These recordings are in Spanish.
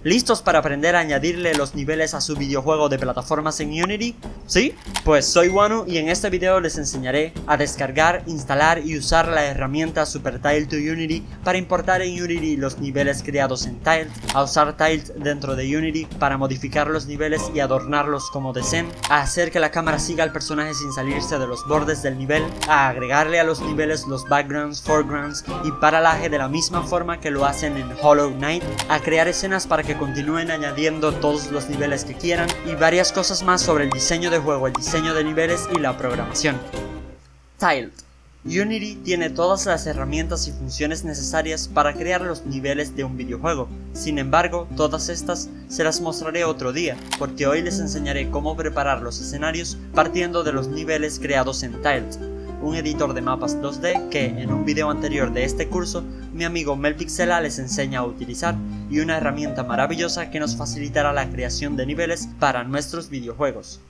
¿Listos para aprender a añadirle los niveles a su videojuego de plataformas en Unity? ¿Sí? Pues soy Wanu y en este video les enseñaré a descargar, instalar y usar la herramienta SuperTile to Unity para importar en Unity los niveles creados en Tiled, a usar Tiled dentro de Unity para modificar los niveles y adornarlos como deseen, a hacer que la cámara siga al personaje sin salirse de los bordes del nivel, a agregarle a los niveles los backgrounds, foregrounds y paralaje de la misma forma que lo hacen en Hollow Knight, a crear escenas para que continúen añadiendo todos los niveles que quieran y varias cosas más sobre el diseño de juego, el diseño de niveles y la programación. Tiled. Unity tiene todas las herramientas y funciones necesarias para crear los niveles de un videojuego. Sin embargo, todas estas se las mostraré otro día, porque hoy les enseñaré cómo preparar los escenarios partiendo de los niveles creados en Tiled, un editor de mapas 2D que en un video anterior de este curso mi amigo Melpixela les enseña a utilizar, y una herramienta maravillosa que nos facilitará la creación de niveles para nuestros videojuegos.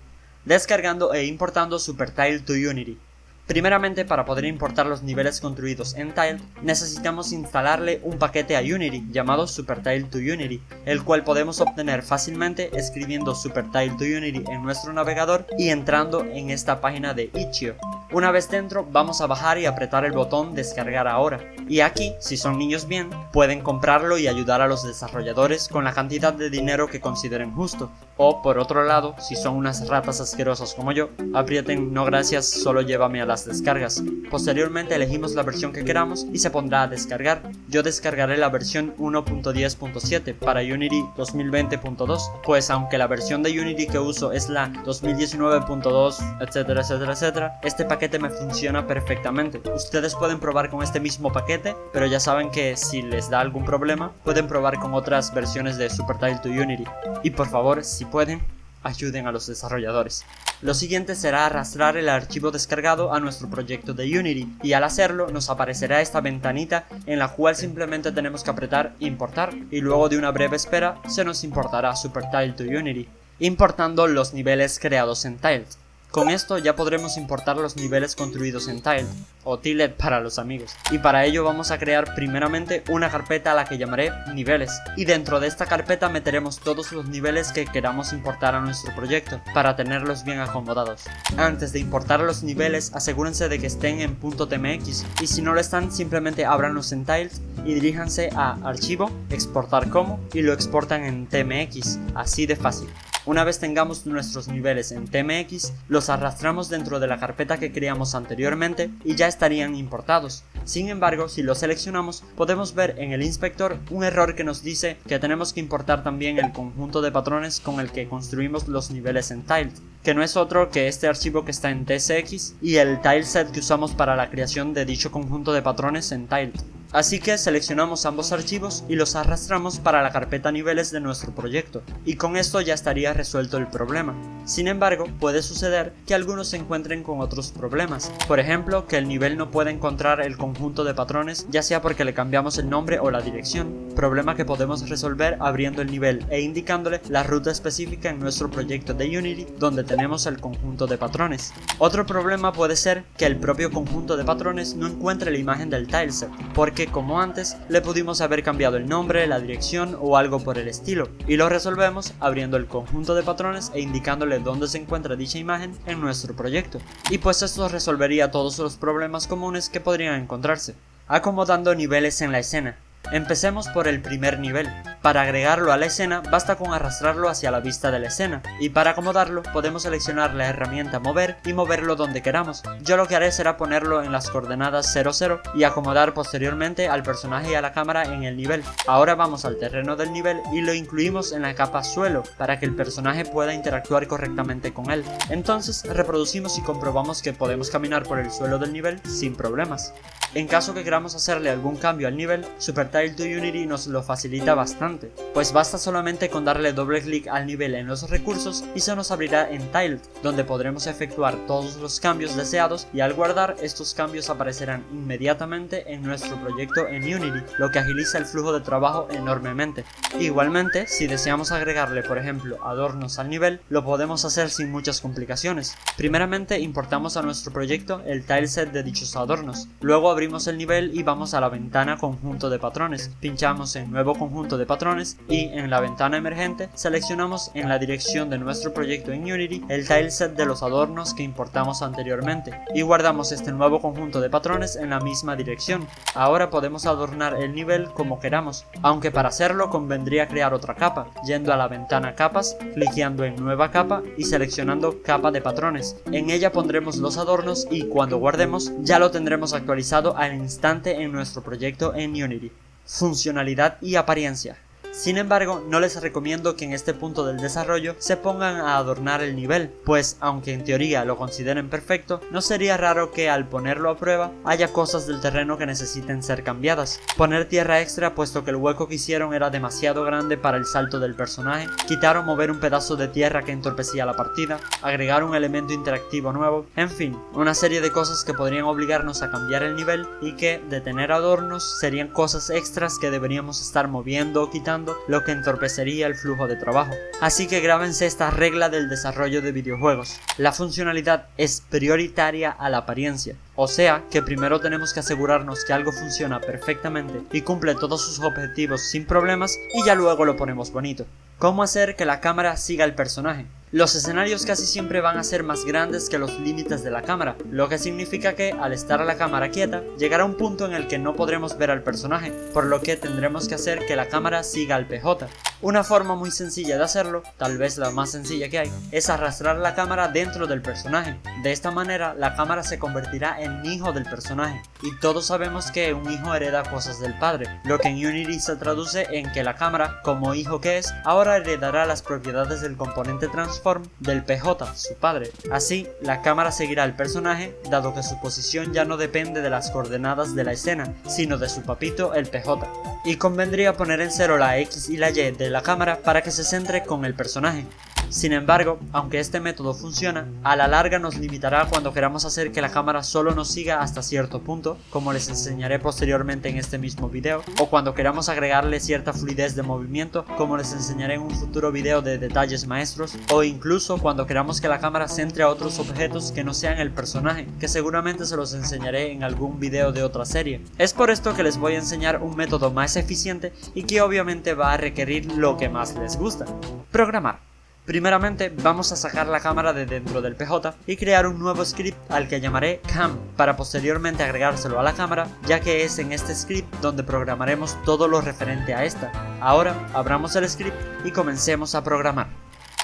Descargando e importando SuperTile to Unity. Primeramente, para poder importar los niveles construidos en Tiled, necesitamos instalarle un paquete a Unity llamado SuperTile to Unity, el cual podemos obtener fácilmente escribiendo SuperTile to Unity en nuestro navegador y entrando en esta página de Itch.io. Una vez dentro, vamos a bajar y apretar el botón descargar ahora, y aquí, si son niños bien, pueden comprarlo y ayudar a los desarrolladores con la cantidad de dinero que consideren justo. O por otro lado, si son unas ratas asquerosas como yo, aprieten no gracias, solo llévame a las descargas. Posteriormente elegimos la versión que queramos y se pondrá a descargar. Yo descargaré la versión 1.10.7 para Unity 2020.2, pues aunque la versión de Unity que uso es la 2019.2, etcétera, etcétera, etcétera, este paquete me funciona perfectamente. Ustedes pueden probar con este mismo paquete, pero ya saben que si les da algún problema, pueden probar con otras versiones de SuperTile to Unity. Y por favor, si pueden, ayuden a los desarrolladores. Lo siguiente será arrastrar el archivo descargado a nuestro proyecto de Unity, y al hacerlo nos aparecerá esta ventanita en la cual simplemente tenemos que apretar importar, y luego de una breve espera se nos importará SuperTile to Unity, importando los niveles creados en Tiled. Con esto ya podremos importar los niveles construidos en Tiled, o Tiled para los amigos, y para ello vamos a crear primeramente una carpeta a la que llamaré niveles, y dentro de esta carpeta meteremos todos los niveles que queramos importar a nuestro proyecto, para tenerlos bien acomodados. Antes de importar los niveles, asegúrense de que estén en .tmx, y si no lo están, simplemente ábranlos en Tiled y diríjanse a Archivo, Exportar como, y lo exportan en tmx, así de fácil. Una vez tengamos nuestros niveles en tmx, los arrastramos dentro de la carpeta que creamos anteriormente y ya estarían importados. Sin embargo, si los seleccionamos, podemos ver en el inspector un error que nos dice que tenemos que importar también el conjunto de patrones con el que construimos los niveles en Tiled, que no es otro que este archivo que está en tsx y el tileset que usamos para la creación de dicho conjunto de patrones en Tiled. Así que seleccionamos ambos archivos y los arrastramos para la carpeta niveles de nuestro proyecto, y con esto ya estaría resuelto el problema. Sin embargo, puede suceder que algunos se encuentren con otros problemas, por ejemplo, que el nivel no puede encontrar el conjunto de patrones, ya sea porque le cambiamos el nombre o la dirección, problema que podemos resolver abriendo el nivel e indicándole la ruta específica en nuestro proyecto de Unity donde tenemos el conjunto de patrones. Otro problema puede ser que el propio conjunto de patrones no encuentre la imagen del tileset, porque como antes le pudimos haber cambiado el nombre, la dirección o algo por el estilo, y lo resolvemos abriendo el conjunto de patrones e indicándole dónde se encuentra dicha imagen en nuestro proyecto, y pues esto resolvería todos los problemas comunes que podrían encontrarse. Acomodando niveles en la escena. Empecemos por el primer nivel. Para agregarlo a la escena basta con arrastrarlo hacia la vista de la escena, y para acomodarlo podemos seleccionar la herramienta mover y moverlo donde queramos. Yo lo que haré será ponerlo en las coordenadas 00 y acomodar posteriormente al personaje y a la cámara en el nivel. Ahora vamos al terreno del nivel y lo incluimos en la capa suelo para que el personaje pueda interactuar correctamente con él. Entonces reproducimos y comprobamos que podemos caminar por el suelo del nivel sin problemas. En caso que queramos hacerle algún cambio al nivel, SuperTile to Unity nos lo facilita bastante, pues basta solamente con darle doble clic al nivel en los recursos y se nos abrirá en Tiled, donde podremos efectuar todos los cambios deseados, y al guardar estos cambios aparecerán inmediatamente en nuestro proyecto en Unity, lo que agiliza el flujo de trabajo enormemente. Igualmente, si deseamos agregarle por ejemplo adornos al nivel, lo podemos hacer sin muchas complicaciones. Primeramente importamos a nuestro proyecto el tileset de dichos adornos, luego abrimos abrimos el nivel y vamos a la ventana conjunto de patrones, pinchamos en nuevo conjunto de patrones y en la ventana emergente seleccionamos en la dirección de nuestro proyecto en Unity el tileset de los adornos que importamos anteriormente y guardamos este nuevo conjunto de patrones en la misma dirección. Ahora podemos adornar el nivel como queramos, aunque para hacerlo convendría crear otra capa, yendo a la ventana capas, cliqueando en nueva capa y seleccionando capa de patrones. En ella pondremos los adornos y cuando guardemos ya lo tendremos actualizado al instante en nuestro proyecto en Unity. Funcionalidad y apariencia. Sin embargo, no les recomiendo que en este punto del desarrollo se pongan a adornar el nivel, pues aunque en teoría lo consideren perfecto, no sería raro que al ponerlo a prueba haya cosas del terreno que necesiten ser cambiadas. Poner tierra extra puesto que el hueco que hicieron era demasiado grande para el salto del personaje, quitar o mover un pedazo de tierra que entorpecía la partida, agregar un elemento interactivo nuevo, en fin, una serie de cosas que podrían obligarnos a cambiar el nivel y que, de tener adornos, serían cosas extras que deberíamos estar moviendo o quitando, lo que entorpecería el flujo de trabajo. Así que grábense esta regla del desarrollo de videojuegos: la funcionalidad es prioritaria a la apariencia, o sea que primero tenemos que asegurarnos que algo funciona perfectamente y cumple todos sus objetivos sin problemas y ya luego lo ponemos bonito. ¿Cómo hacer que la cámara siga el personaje? Los escenarios casi siempre van a ser más grandes que los límites de la cámara, lo que significa que, al estar la cámara quieta, llegará un punto en el que no podremos ver al personaje, por lo que tendremos que hacer que la cámara siga al PJ. Una forma muy sencilla de hacerlo, tal vez la más sencilla que hay, es arrastrar la cámara dentro del personaje. De esta manera, la cámara se convertirá en hijo del personaje, y todos sabemos que un hijo hereda cosas del padre, lo que en Unity se traduce en que la cámara, como hijo que es, ahora heredará las propiedades del componente transform del PJ, su padre. Así, la cámara seguirá al personaje, dado que su posición ya no depende de las coordenadas de la escena, sino de su papito, el PJ. Y convendría poner en cero la X y la Y de la cámara para que se centre con el personaje. Sin embargo, aunque este método funciona, a la larga nos limitará cuando queramos hacer que la cámara solo nos siga hasta cierto punto, como les enseñaré posteriormente en este mismo video, o cuando queramos agregarle cierta fluidez de movimiento, como les enseñaré en un futuro video de detalles maestros, o incluso cuando queramos que la cámara centre a otros objetos que no sean el personaje, que seguramente se los enseñaré en algún video de otra serie. Es por esto que les voy a enseñar un método más eficiente y que obviamente va a requerir lo que más les gusta: programar. Primeramente vamos a sacar la cámara de dentro del PJ y crear un nuevo script al que llamaré cam, para posteriormente agregárselo a la cámara, ya que es en este script donde programaremos todo lo referente a esta. Ahora abramos el script y comencemos a programar.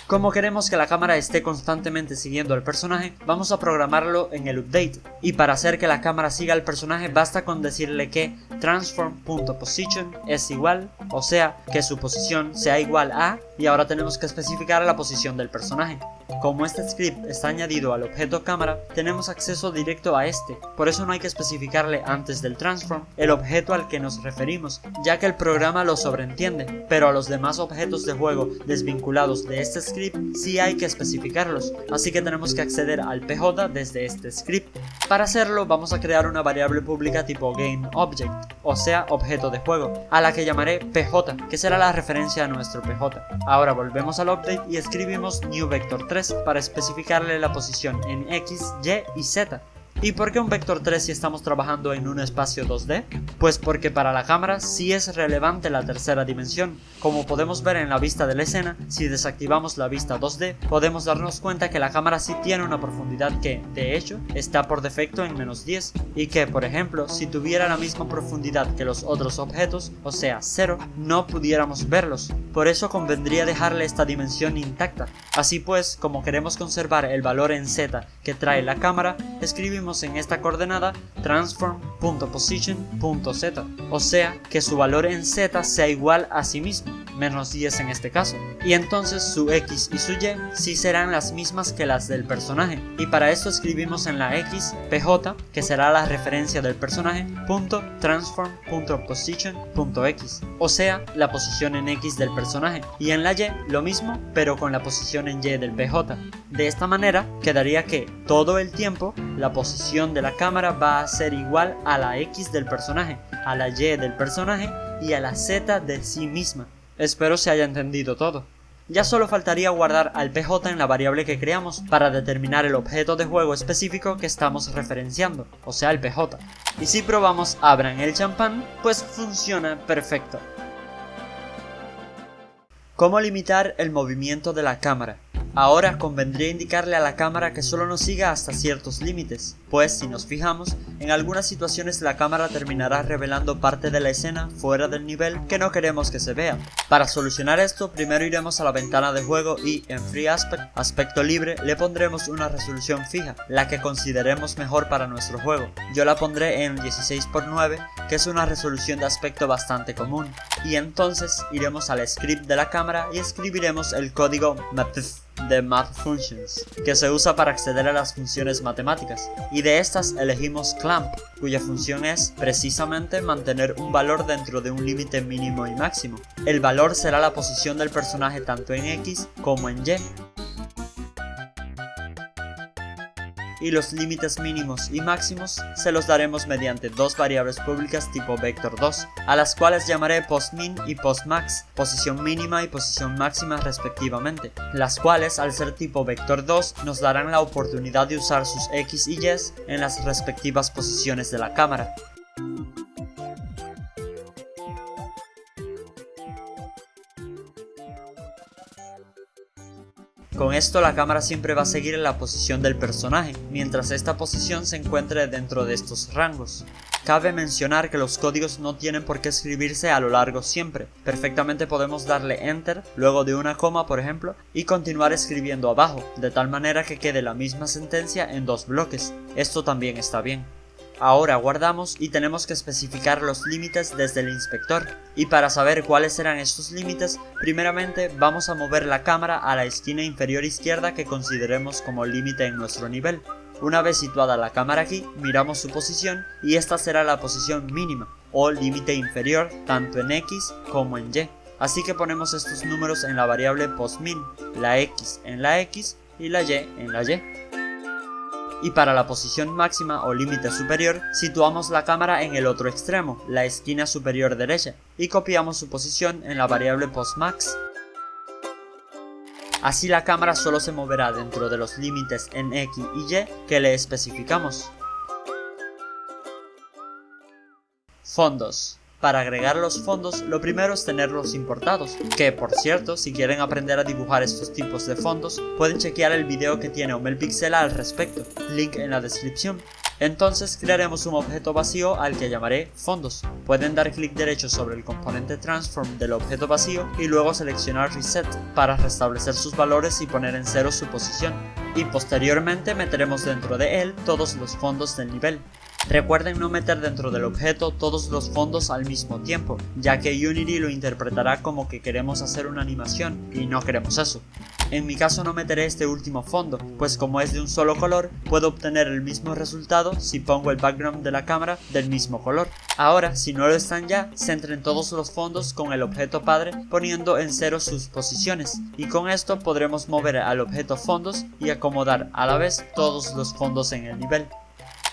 Como queremos que la cámara esté constantemente siguiendo al personaje, vamos a programarlo en el update, y para hacer que la cámara siga al personaje basta con decirle que transform.position es igual, o sea, que su posición sea igual a, y ahora tenemos que especificar la posición del personaje. Como este script está añadido al objeto cámara, tenemos acceso directo a este, por eso no hay que especificarle antes del transform el objeto al que nos referimos, ya que el programa lo sobreentiende, pero a los demás objetos de juego desvinculados de este script sí hay que especificarlos, así que tenemos que acceder al PJ desde este script. Para hacerlo vamos a crear una variable pública tipo GameObject, o sea, objeto de juego, a la que llamaré PJ, que será la referencia a nuestro PJ. Ahora volvemos al update y escribimos newVector3 para especificarle la posición en X, Y y Z. ¿Y por qué un vector 3 si estamos trabajando en un espacio 2D? Pues porque para la cámara sí es relevante la tercera dimensión. Como podemos ver en la vista de la escena, si desactivamos la vista 2D, podemos darnos cuenta que la cámara sí tiene una profundidad que, de hecho, está por defecto en -10, y que, por ejemplo, si tuviera la misma profundidad que los otros objetos, o sea, 0, no pudiéramos verlos. Por eso convendría dejarle esta dimensión intacta. Así pues, como queremos conservar el valor en Z que trae la cámara, escribimos en esta coordenada transform.position.z, o sea que su valor en Z sea igual a sí mismo, -10 en este caso, y entonces su X y su Y sí serán las mismas que las del personaje, y para esto escribimos en la X PJ, que será la referencia del personaje, .transform.position.x, o sea la posición en X del personaje, y en la Y lo mismo pero con la posición en Y del PJ. De esta manera quedaría que todo el tiempo la posición de la cámara va a ser igual a la X del personaje, a la Y del personaje y a la Z de sí misma. Espero se haya entendido todo. Ya solo faltaría guardar al PJ en la variable que creamos para determinar el objeto de juego específico que estamos referenciando, o sea el PJ. Y si probamos abran el champán, pues funciona perfecto. ¿Cómo limitar el movimiento de la cámara? Ahora convendría indicarle a la cámara que solo nos siga hasta ciertos límites, pues si nos fijamos, en algunas situaciones la cámara terminará revelando parte de la escena fuera del nivel que no queremos que se vea. Para solucionar esto, primero iremos a la ventana de juego y en Free Aspect, aspecto libre, le pondremos una resolución fija, la que consideremos mejor para nuestro juego. Yo la pondré en 16:9, que es una resolución de aspecto bastante común. Y entonces iremos al script de la cámara y escribiremos el código MATF de Math Functions, que se usa para acceder a las funciones matemáticas, y de estas elegimos Clamp, cuya función es precisamente mantener un valor dentro de un límite mínimo y máximo. El valor será la posición del personaje tanto en X como en Y. Y los límites mínimos y máximos se los daremos mediante dos variables públicas tipo vector2, a las cuales llamaré postmin y postmax, posición mínima y posición máxima respectivamente, las cuales al ser tipo vector2 nos darán la oportunidad de usar sus x y y en las respectivas posiciones de la cámara. Con esto la cámara siempre va a seguir en la posición del personaje, mientras esta posición se encuentre dentro de estos rangos. Cabe mencionar que los códigos no tienen por qué escribirse a lo largo siempre, perfectamente podemos darle Enter, luego de una coma por ejemplo, y continuar escribiendo abajo, de tal manera que quede la misma sentencia en dos bloques, esto también está bien. Ahora guardamos y tenemos que especificar los límites desde el inspector, y para saber cuáles serán estos límites, primeramente vamos a mover la cámara a la esquina inferior izquierda que consideremos como límite en nuestro nivel. Una vez situada la cámara aquí, miramos su posición y esta será la posición mínima, o límite inferior, tanto en X como en Y. Así que ponemos estos números en la variable postmin, la X en la X y la Y en la Y. Y para la posición máxima o límite superior, situamos la cámara en el otro extremo, la esquina superior derecha, y copiamos su posición en la variable postmax. Así la cámara solo se moverá dentro de los límites en X y Y que le especificamos. Fondos. Para agregar los fondos, lo primero es tenerlos importados, que por cierto, si quieren aprender a dibujar estos tipos de fondos, pueden chequear el video que tiene OmelPixel al respecto, link en la descripción. Entonces crearemos un objeto vacío al que llamaré fondos. Pueden dar clic derecho sobre el componente transform del objeto vacío y luego seleccionar reset para restablecer sus valores y poner en cero su posición. Y posteriormente meteremos dentro de él todos los fondos del nivel. Recuerden no meter dentro del objeto todos los fondos al mismo tiempo, ya que Unity lo interpretará como que queremos hacer una animación y no queremos eso. En mi caso no meteré este último fondo, pues como es de un solo color, puedo obtener el mismo resultado si pongo el background de la cámara del mismo color. Ahora, si no lo están ya, centren todos los fondos con el objeto padre poniendo en cero sus posiciones, y con esto podremos mover al objeto fondos y acomodar a la vez todos los fondos en el nivel.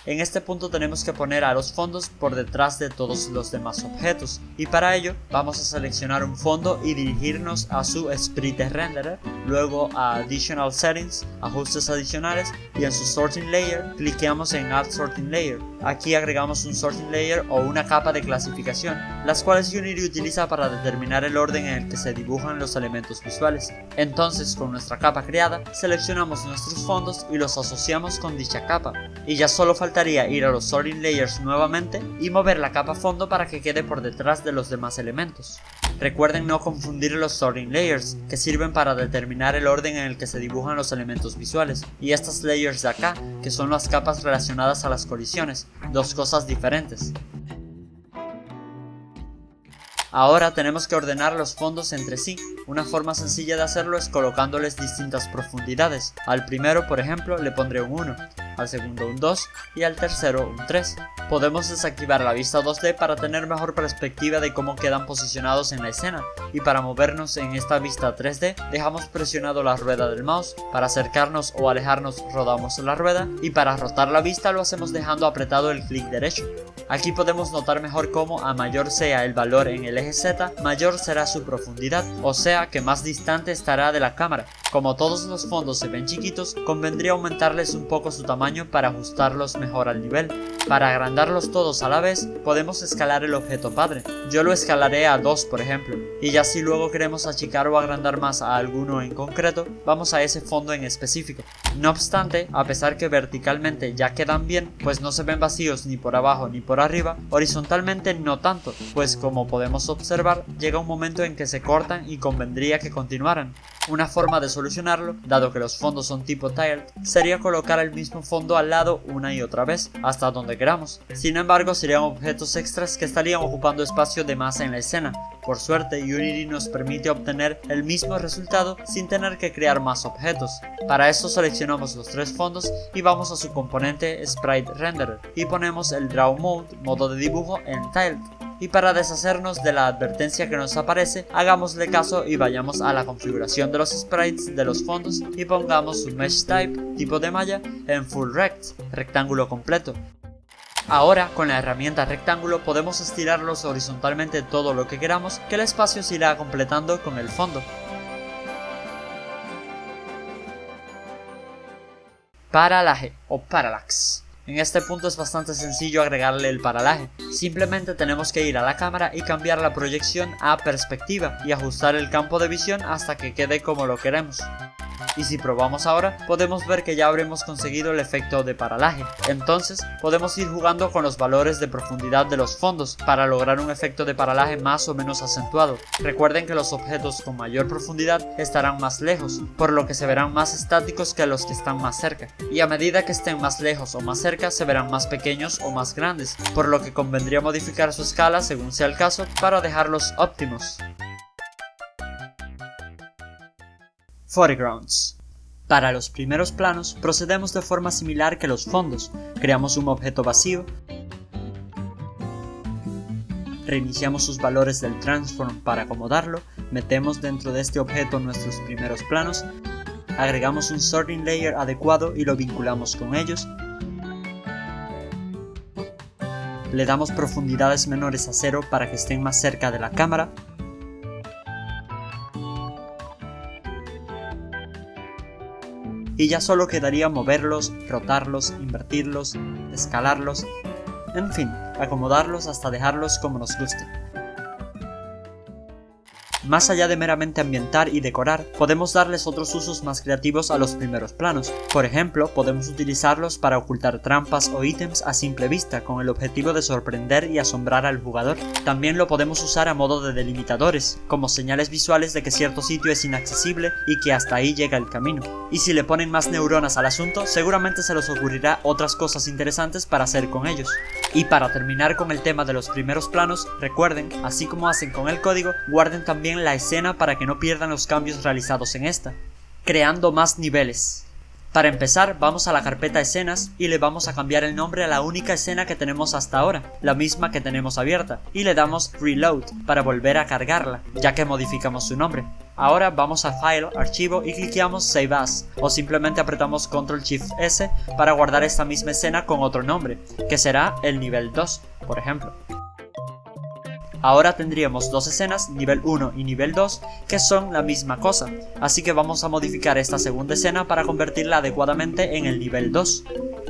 En este punto tenemos que poner a los fondos por detrás de todos los demás objetos, y para ello vamos a seleccionar un fondo y dirigirnos a su Sprite Renderer, luego a Additional Settings, ajustes adicionales, y en su Sorting Layer cliqueamos en Add Sorting Layer. Aquí agregamos un Sorting Layer o una capa de clasificación, las cuales Unity utiliza para determinar el orden en el que se dibujan los elementos visuales. Entonces con nuestra capa creada, seleccionamos nuestros fondos y los asociamos con dicha capa, y ya solo faltaría ir a los Sorting Layers nuevamente y mover la capa fondo para que quede por detrás de los demás elementos. Recuerden no confundir los Sorting Layers, que sirven para determinar el orden en el que se dibujan los elementos visuales, y estas layers de acá, que son las capas relacionadas a las colisiones, dos cosas diferentes. Ahora tenemos que ordenar los fondos entre sí. Una forma sencilla de hacerlo es colocándoles distintas profundidades. Al primero, por ejemplo, le pondré un 1, al segundo un 2 y al tercero un 3. Podemos desactivar la vista 2D para tener mejor perspectiva de cómo quedan posicionados en la escena, y para movernos en esta vista 3D dejamos presionado la rueda del mouse, para acercarnos o alejarnos rodamos la rueda, y para rotar la vista lo hacemos dejando apretado el clic derecho. Aquí podemos notar mejor cómo a mayor sea el valor en el eje Z, mayor será su profundidad, o sea que más distante estará de la cámara. Como todos los fondos se ven chiquitos, convendría aumentarles un poco su tamaño para ajustarlos mejor al nivel. Para agrandarlos todos a la vez, podemos escalar el objeto padre. Yo lo escalaré a 2 por ejemplo, y ya si luego queremos achicar o agrandar más a alguno en concreto, vamos a ese fondo en específico. No obstante, a pesar que verticalmente ya quedan bien, pues no se ven vacíos ni por abajo ni por arriba, horizontalmente no tanto, pues como podemos observar, llega un momento en que se cortan y convendría que continuaran. Una forma de solucionarlo, dado que los fondos son tipo tiled, sería colocar el mismo fondo al lado una y otra vez, hasta donde queramos. Sin embargo, serían objetos extras que estarían ocupando espacio de más en la escena. Por suerte, Unity nos permite obtener el mismo resultado sin tener que crear más objetos. Para esto seleccionamos los 3 fondos y vamos a su componente Sprite Renderer y ponemos el Draw Mode, modo de dibujo, en Tiled. Y para deshacernos de la advertencia que nos aparece, hagámosle caso y vayamos a la configuración de los sprites de los fondos y pongamos su Mesh Type, tipo de malla, en Full Rect, rectángulo completo. Ahora, con la herramienta rectángulo podemos estirarlos horizontalmente todo lo que queramos, que el espacio se irá completando con el fondo. Paralaje o Parallax. En este punto es bastante sencillo agregarle el paralaje, simplemente tenemos que ir a la cámara y cambiar la proyección a perspectiva y ajustar el campo de visión hasta que quede como lo queremos. Y si probamos ahora, podemos ver que ya habremos conseguido el efecto de paralaje. Entonces, podemos ir jugando con los valores de profundidad de los fondos para lograr un efecto de paralaje más o menos acentuado. Recuerden que los objetos con mayor profundidad estarán más lejos, por lo que se verán más estáticos que los que están más cerca. Y a medida que estén más lejos o más cerca, se verán más pequeños o más grandes, por lo que convendría modificar su escala según sea el caso para dejarlos óptimos. Foregrounds. Para los primeros planos procedemos de forma similar que los fondos. Creamos un objeto vacío, reiniciamos sus valores del transform para acomodarlo, metemos dentro de este objeto nuestros primeros planos, agregamos un sorting layer adecuado y lo vinculamos con ellos, le damos profundidades menores a 0 para que estén más cerca de la cámara, y ya solo quedaría moverlos, rotarlos, invertirlos, escalarlos, en fin, acomodarlos hasta dejarlos como nos guste. Más allá de meramente ambientar y decorar, podemos darles otros usos más creativos a los primeros planos. Por ejemplo, podemos utilizarlos para ocultar trampas o ítems a simple vista, con el objetivo de sorprender y asombrar al jugador. También lo podemos usar a modo de delimitadores, como señales visuales de que cierto sitio es inaccesible y que hasta ahí llega el camino. Y si le ponen más neuronas al asunto, seguramente se les ocurrirá otras cosas interesantes para hacer con ellos. Y para terminar con el tema de los primeros planos, recuerden, así como hacen con el código, guarden también la escena para que no pierdan los cambios realizados en esta. Creando más niveles. Para empezar, vamos a la carpeta escenas y le vamos a cambiar el nombre a la única escena que tenemos hasta ahora, la misma que tenemos abierta, y le damos Reload para volver a cargarla, ya que modificamos su nombre. Ahora vamos a File, Archivo y cliqueamos Save As, o simplemente apretamos Ctrl Shift S para guardar esta misma escena con otro nombre, que será el nivel 2, por ejemplo. Ahora tendríamos dos escenas, nivel 1 y nivel 2, que son la misma cosa, así que vamos a modificar esta segunda escena para convertirla adecuadamente en el nivel 2.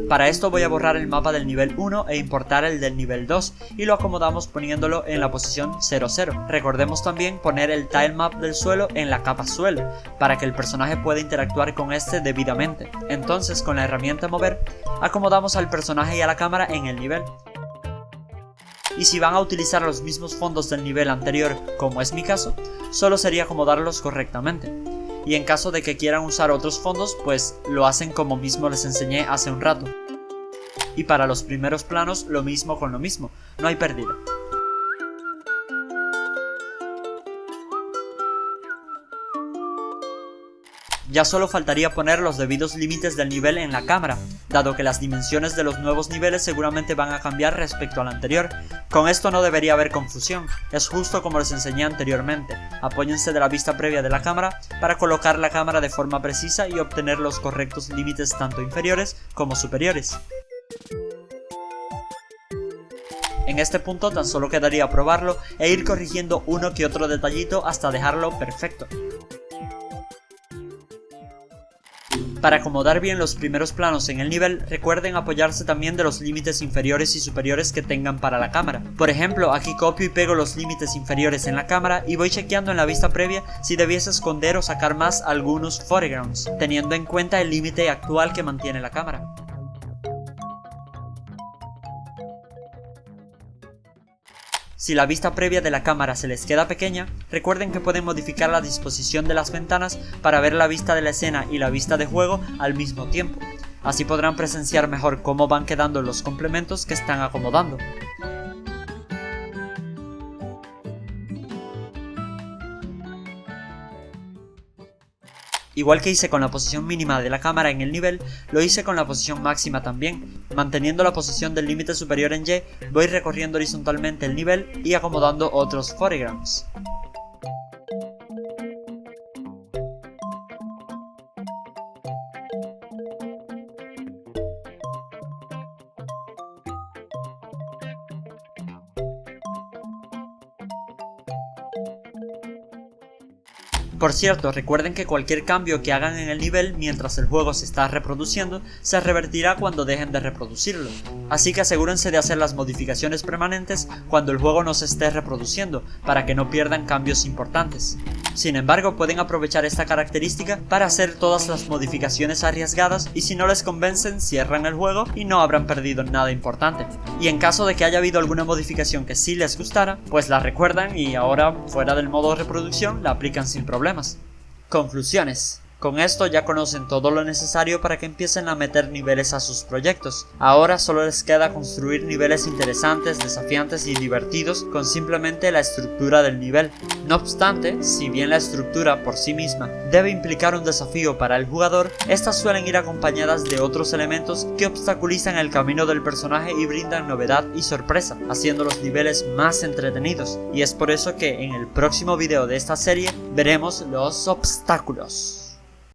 Para esto voy a borrar el mapa del nivel 1 e importar el del nivel 2 y lo acomodamos poniéndolo en la posición 00. Recordemos también poner el tilemap del suelo en la capa suelo, para que el personaje pueda interactuar con este debidamente. Entonces, con la herramienta mover, acomodamos al personaje y a la cámara en el nivel. Y si van a utilizar los mismos fondos del nivel anterior, como es mi caso, solo sería acomodarlos correctamente. Y en caso de que quieran usar otros fondos, pues lo hacen como mismo les enseñé hace un rato. Y para los primeros planos, lo mismo con lo mismo, no hay pérdida. Ya solo faltaría poner los debidos límites del nivel en la cámara, dado que las dimensiones de los nuevos niveles seguramente van a cambiar respecto al anterior. Con esto no debería haber confusión, es justo como les enseñé anteriormente. Apóyense de la vista previa de la cámara para colocar la cámara de forma precisa y obtener los correctos límites tanto inferiores como superiores. En este punto tan solo quedaría probarlo e ir corrigiendo uno que otro detallito hasta dejarlo perfecto. Para acomodar bien los primeros planos en el nivel, recuerden apoyarse también de los límites inferiores y superiores que tengan para la cámara. Por ejemplo, aquí copio y pego los límites inferiores en la cámara y voy chequeando en la vista previa si debiese esconder o sacar más algunos foregrounds, teniendo en cuenta el límite actual que mantiene la cámara. Si la vista previa de la cámara se les queda pequeña, recuerden que pueden modificar la disposición de las ventanas para ver la vista de la escena y la vista de juego al mismo tiempo. Así podrán presenciar mejor cómo van quedando los complementos que están acomodando. Igual que hice con la posición mínima de la cámara en el nivel, lo hice con la posición máxima también. Manteniendo la posición del límite superior en Y, voy recorriendo horizontalmente el nivel y acomodando otros foregrounds. Por cierto, recuerden que cualquier cambio que hagan en el nivel mientras el juego se está reproduciendo, se revertirá cuando dejen de reproducirlo. Así que asegúrense de hacer las modificaciones permanentes cuando el juego no se esté reproduciendo, para que no pierdan cambios importantes. Sin embargo, pueden aprovechar esta característica para hacer todas las modificaciones arriesgadas y si no les convencen, cierran el juego y no habrán perdido nada importante. Y en caso de que haya habido alguna modificación que sí les gustara, pues la recuerdan y ahora, fuera del modo reproducción, la aplican sin problemas. Conclusiones. Con esto ya conocen todo lo necesario para que empiecen a meter niveles a sus proyectos. Ahora solo les queda construir niveles interesantes, desafiantes y divertidos con simplemente la estructura del nivel. No obstante, si bien la estructura por sí misma debe implicar un desafío para el jugador, estas suelen ir acompañadas de otros elementos que obstaculizan el camino del personaje y brindan novedad y sorpresa, haciendo los niveles más entretenidos. Y es por eso que en el próximo video de esta serie veremos los obstáculos.